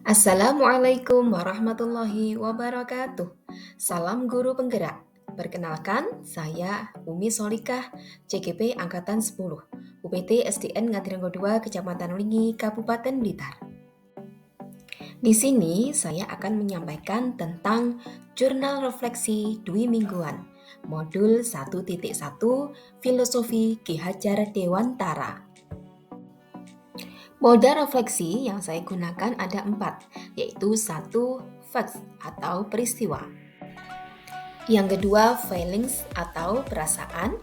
Assalamualaikum warahmatullahi wabarakatuh. Salam guru penggerak. Perkenalkan, saya Umi Solikah, CGP Angkatan 10, UPT SDN Ngadirenggo 2, Kecamatan Lingi, Kabupaten Blitar. Di sini saya akan menyampaikan tentang jurnal refleksi dwi mingguan, modul 1.1 Filosofi Ki Hajar Dewantara. Moda refleksi yang saya gunakan ada 4, yaitu 1. Facts atau peristiwa. Yang kedua, feelings atau perasaan.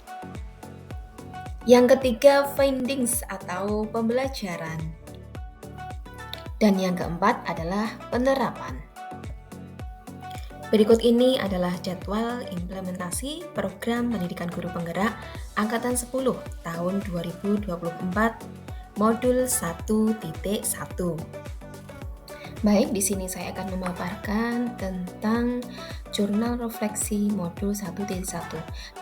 Yang ketiga, findings atau pembelajaran. Dan yang keempat adalah penerapan. Berikut ini adalah jadwal implementasi program pendidikan guru penggerak Angkatan 10 tahun 2024 modul 1.1. Baik, di sini saya akan memaparkan tentang jurnal refleksi modul 1.1,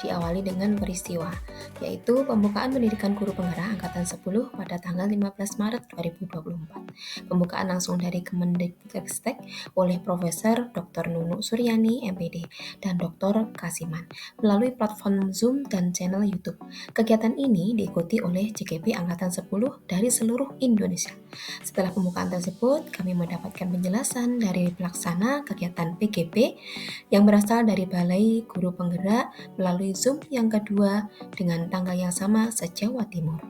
diawali dengan peristiwa, yaitu pembukaan pendidikan guru penggerak Angkatan 10 pada tanggal 15 Maret 2024. Pembukaan langsung dari Kemendikbudristek oleh Profesor Dr. Nunuk Suryani, MPD, dan Dr. Kasiman, melalui platform Zoom dan channel YouTube. Kegiatan ini diikuti oleh CGP Angkatan 10 dari seluruh Indonesia. Setelah pembukaan tersebut, kami mendapatkan penjelasan dari pelaksana kegiatan PGP yang berasal dari Balai Guru Penggerak melalui Zoom yang kedua dengan tanggal yang sama se-Jawa Timur.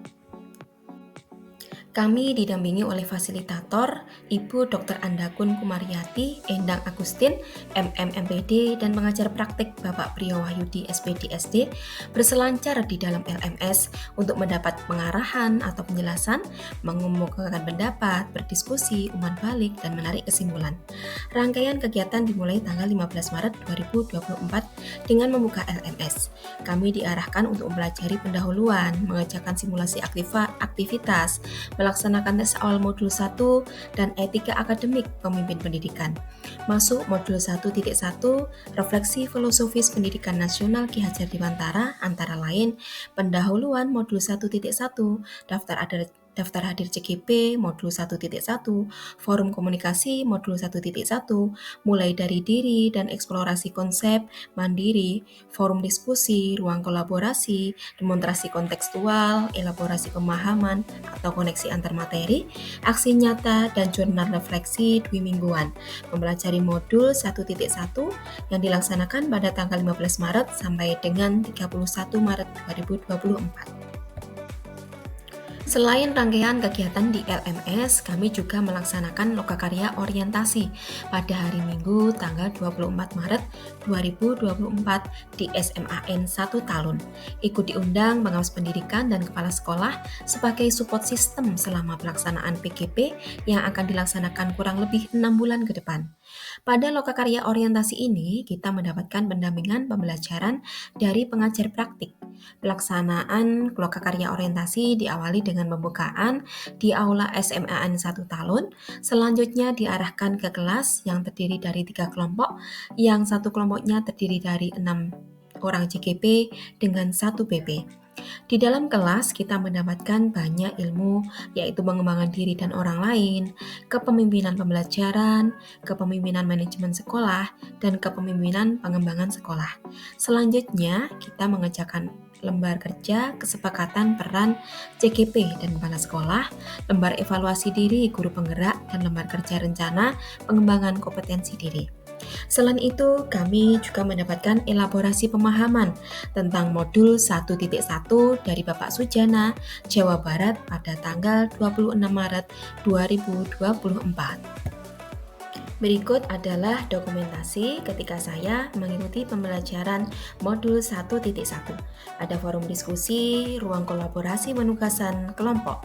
Kami didampingi oleh fasilitator Ibu Dr. Andakun Kumaryati, Endang Agustin, MMPD, dan pengajar praktik Bapak Priyo Wahyudi, SPD SD, berselancar di dalam LMS untuk mendapat pengarahan atau penjelasan, mengemukakan pendapat, berdiskusi, umpan balik, dan menarik kesimpulan. Rangkaian kegiatan dimulai tanggal 15 Maret 2024 dengan membuka LMS. Kami diarahkan untuk mempelajari pendahuluan, mengerjakan simulasi aktivitas, melaksanakan tes awal modul 1 dan etika akademik pemimpin pendidikan. Masuk modul 1.1, refleksi filosofis pendidikan nasional Ki Hajar Dewantara, antara lain pendahuluan modul 1.1, daftar hadir CGP modul 1.1, forum komunikasi modul 1.1, mulai dari diri dan eksplorasi konsep, mandiri, forum diskusi, ruang kolaborasi, demonstrasi kontekstual, elaborasi pemahaman atau koneksi antar materi, aksi nyata, dan jurnal refleksi dwi mingguan, mempelajari modul 1.1 yang dilaksanakan pada tanggal 15 Maret sampai dengan 31 Maret 2024. Selain rangkaian kegiatan di LMS, kami juga melaksanakan lokakarya orientasi pada hari Minggu tanggal 24 Maret 2024 di SMAN 1 Talun. Ikut diundang pengawas pendidikan dan kepala sekolah sebagai support system selama pelaksanaan PGP yang akan dilaksanakan kurang lebih 6 bulan ke depan. Pada lokakarya orientasi ini, kita mendapatkan pendampingan pembelajaran dari pengajar praktik. Pelaksanaan lokakarya orientasi diawali dengan pembukaan di Aula SMAN 1 Talun, selanjutnya diarahkan ke kelas yang terdiri dari 3 kelompok, yang satu kelompoknya terdiri dari 6 orang CGP dengan 1 PP. Di dalam kelas kita mendapatkan banyak ilmu, yaitu pengembangan diri dan orang lain, kepemimpinan pembelajaran, kepemimpinan manajemen sekolah, dan kepemimpinan pengembangan sekolah. Selanjutnya, kita mengerjakan lembar kerja kesepakatan peran CGP dan kepala sekolah, lembar evaluasi diri guru penggerak, dan lembar kerja rencana pengembangan kompetensi diri. Selain itu, kami juga mendapatkan elaborasi pemahaman tentang modul 1.1 dari Bapak Sujana, Jawa Barat pada tanggal 26 Maret 2024. Berikut adalah dokumentasi ketika saya mengikuti pembelajaran modul 1.1. Ada forum diskusi, ruang kolaborasi penugasan kelompok.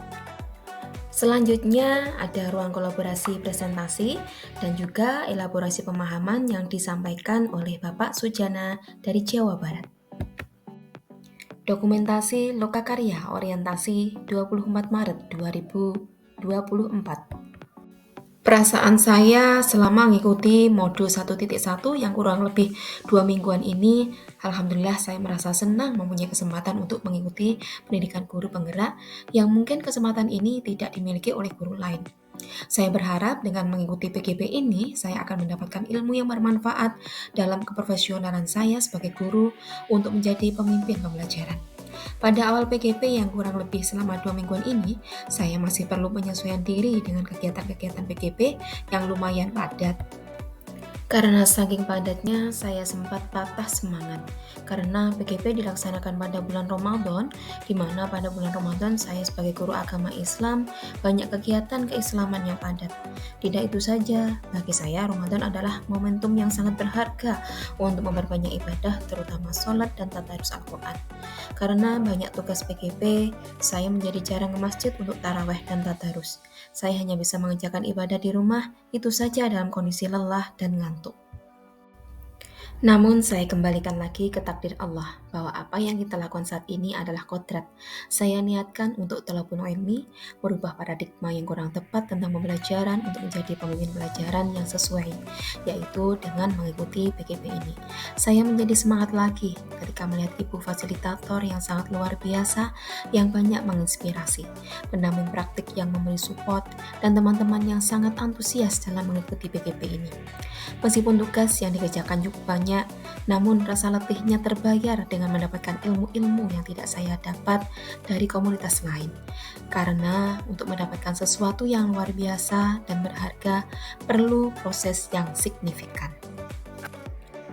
Selanjutnya ada ruang kolaborasi presentasi dan juga elaborasi pemahaman yang disampaikan oleh Bapak Sujana dari Jawa Barat. Dokumentasi lokakarya orientasi 24 Maret 2024. Perasaan saya selama mengikuti modul 1.1 yang kurang lebih 2 mingguan ini, alhamdulillah saya merasa senang mempunyai kesempatan untuk mengikuti pendidikan guru penggerak yang mungkin kesempatan ini tidak dimiliki oleh guru lain. Saya berharap dengan mengikuti PGP ini, saya akan mendapatkan ilmu yang bermanfaat dalam keprofesionalan saya sebagai guru untuk menjadi pemimpin pembelajaran. Pada awal PGP yang kurang lebih selama 2 mingguan ini, saya masih perlu penyesuaian diri dengan kegiatan-kegiatan PGP yang lumayan padat. Karena saking padatnya, saya sempat patah semangat. Karena PGP dilaksanakan pada bulan Ramadan, di mana pada bulan Ramadan saya sebagai guru agama Islam banyak kegiatan keislaman yang padat. Tidak itu saja, bagi saya Ramadan adalah momentum yang sangat berharga untuk memperbanyak ibadah, terutama sholat dan tadarus Al-Quran. Karena banyak tugas PGP, saya menjadi jarang ke masjid untuk taraweh dan tadarus. Saya hanya bisa mengerjakan ibadah di rumah, itu saja dalam kondisi lelah dan ngantuk. Namun saya kembalikan lagi ke takdir Allah bahwa apa yang kita lakukan saat ini adalah kodrat. Saya niatkan untuk talabul ilmi, merubah paradigma yang kurang tepat tentang pembelajaran untuk menjadi pemimpin pelajaran yang sesuai, yaitu dengan mengikuti PGP ini. Saya menjadi semangat lagi ketika melihat ibu fasilitator yang sangat luar biasa, yang banyak menginspirasi, pendamping praktik yang memberi support, dan teman-teman yang sangat antusias dalam mengikuti PGP ini. Meskipun tugas yang dikerjakan cukup banyak, namun rasa letihnya terbayar dengan mendapatkan ilmu-ilmu yang tidak saya dapat dari komunitas lain. Karena untuk mendapatkan sesuatu yang luar biasa dan berharga, perlu proses yang signifikan.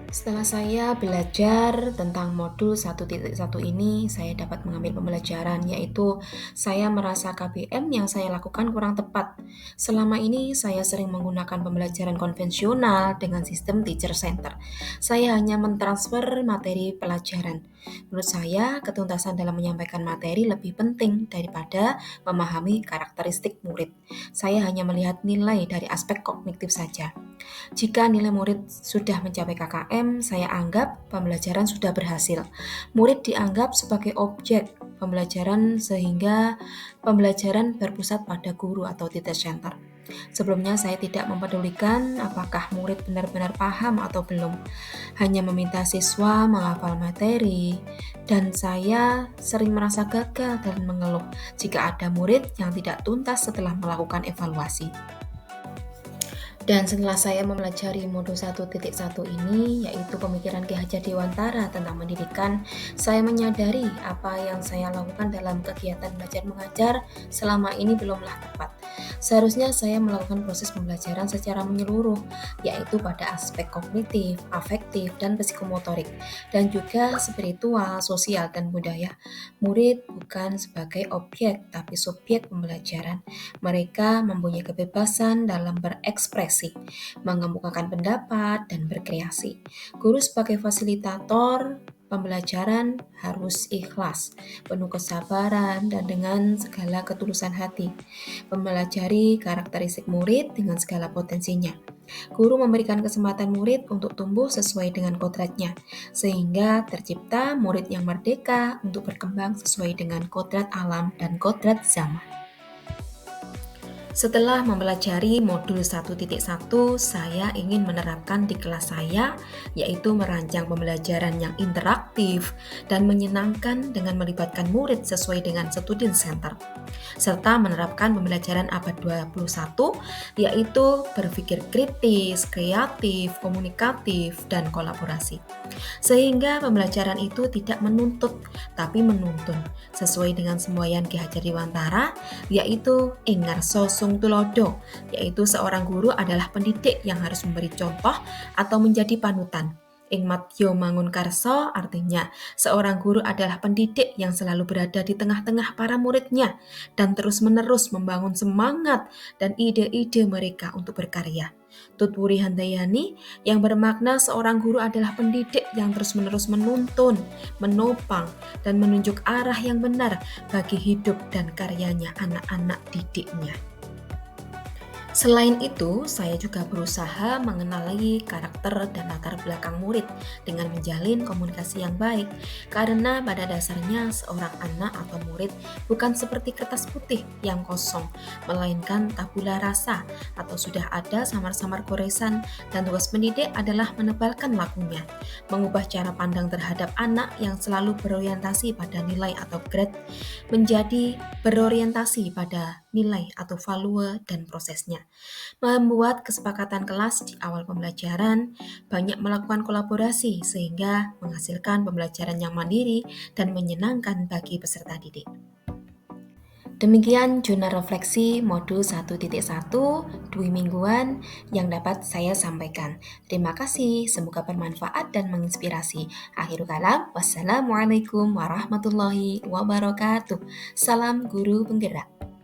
Setelah saya belajar tentang modul 1.1 ini, saya dapat mengambil pembelajaran, yaitu saya merasa KBM yang saya lakukan kurang tepat. Selama ini saya sering menggunakan pembelajaran konvensional dengan sistem teacher center. Saya hanya mentransfer materi pelajaran. Menurut saya, ketuntasan dalam menyampaikan materi lebih penting daripada memahami karakteristik murid. Saya hanya melihat nilai dari aspek kognitif saja. Jika nilai murid sudah mencapai KKM, saya anggap pembelajaran sudah berhasil. Murid dianggap sebagai objek pembelajaran sehingga pembelajaran berpusat pada guru atau teacher center. Sebelumnya saya tidak mempedulikan apakah murid benar-benar paham atau belum. Hanya meminta siswa menghafal materi, dan saya sering merasa gagal dan mengeluh jika ada murid yang tidak tuntas setelah melakukan evaluasi. Dan setelah saya mempelajari modul 1.1 ini, yaitu pemikiran Ki Hajar Dewantara tentang pendidikan, saya menyadari apa yang saya lakukan dalam kegiatan belajar mengajar selama ini belumlah tepat. Seharusnya saya melakukan proses pembelajaran secara menyeluruh, yaitu pada aspek kognitif, afektif, dan psikomotorik, dan juga spiritual, sosial, dan budaya. Murid bukan sebagai objek, tapi subjek pembelajaran. Mereka mempunyai kebebasan dalam berekspresi, mengemukakan pendapat, dan berkreasi. Guru sebagai fasilitator pembelajaran harus ikhlas, penuh kesabaran, dan dengan segala ketulusan hati. Mempelajari karakteristik murid dengan segala potensinya. Guru memberikan kesempatan murid untuk tumbuh sesuai dengan kodratnya, sehingga tercipta murid yang merdeka untuk berkembang sesuai dengan kodrat alam dan kodrat zaman. Setelah mempelajari modul 1.1, saya ingin menerapkan di kelas saya, yaitu merancang pembelajaran yang interaktif dan menyenangkan dengan melibatkan murid sesuai dengan student center, serta menerapkan pembelajaran abad 21, yaitu berpikir kritis, kreatif, komunikatif, dan kolaborasi. Sehingga pembelajaran itu tidak menuntut, tapi menuntun, sesuai dengan semboyan Ki Hajar Dewantara, yaitu Ingarso Sung Tulodo, yaitu seorang guru adalah pendidik yang harus memberi contoh atau menjadi panutan. Ingmatyo Mangunkarso artinya seorang guru adalah pendidik yang selalu berada di tengah-tengah para muridnya dan terus-menerus membangun semangat dan ide-ide mereka untuk berkarya. Tutwuri Handayani yang bermakna seorang guru adalah pendidik yang terus-menerus menuntun, menopang, dan menunjuk arah yang benar bagi hidup dan karyanya anak-anak didiknya. Selain itu, saya juga berusaha mengenali karakter dan latar belakang murid dengan menjalin komunikasi yang baik, karena pada dasarnya seorang anak atau murid bukan seperti kertas putih yang kosong, melainkan tabula rasa atau sudah ada samar-samar goresan, dan tugas pendidik adalah menebalkan lakunya, mengubah cara pandang terhadap anak yang selalu berorientasi pada nilai atau grade menjadi berorientasi pada nilai atau value dan prosesnya. Membuat kesepakatan kelas di awal pembelajaran, banyak melakukan kolaborasi sehingga menghasilkan pembelajaran yang mandiri dan menyenangkan bagi peserta didik. Demikian jurnal refleksi modul 1.1 Dwi Mingguan yang dapat saya sampaikan. Terima kasih, semoga bermanfaat dan menginspirasi. Akhirul kalam, wassalamualaikum warahmatullahi wabarakatuh. Salam guru penggerak.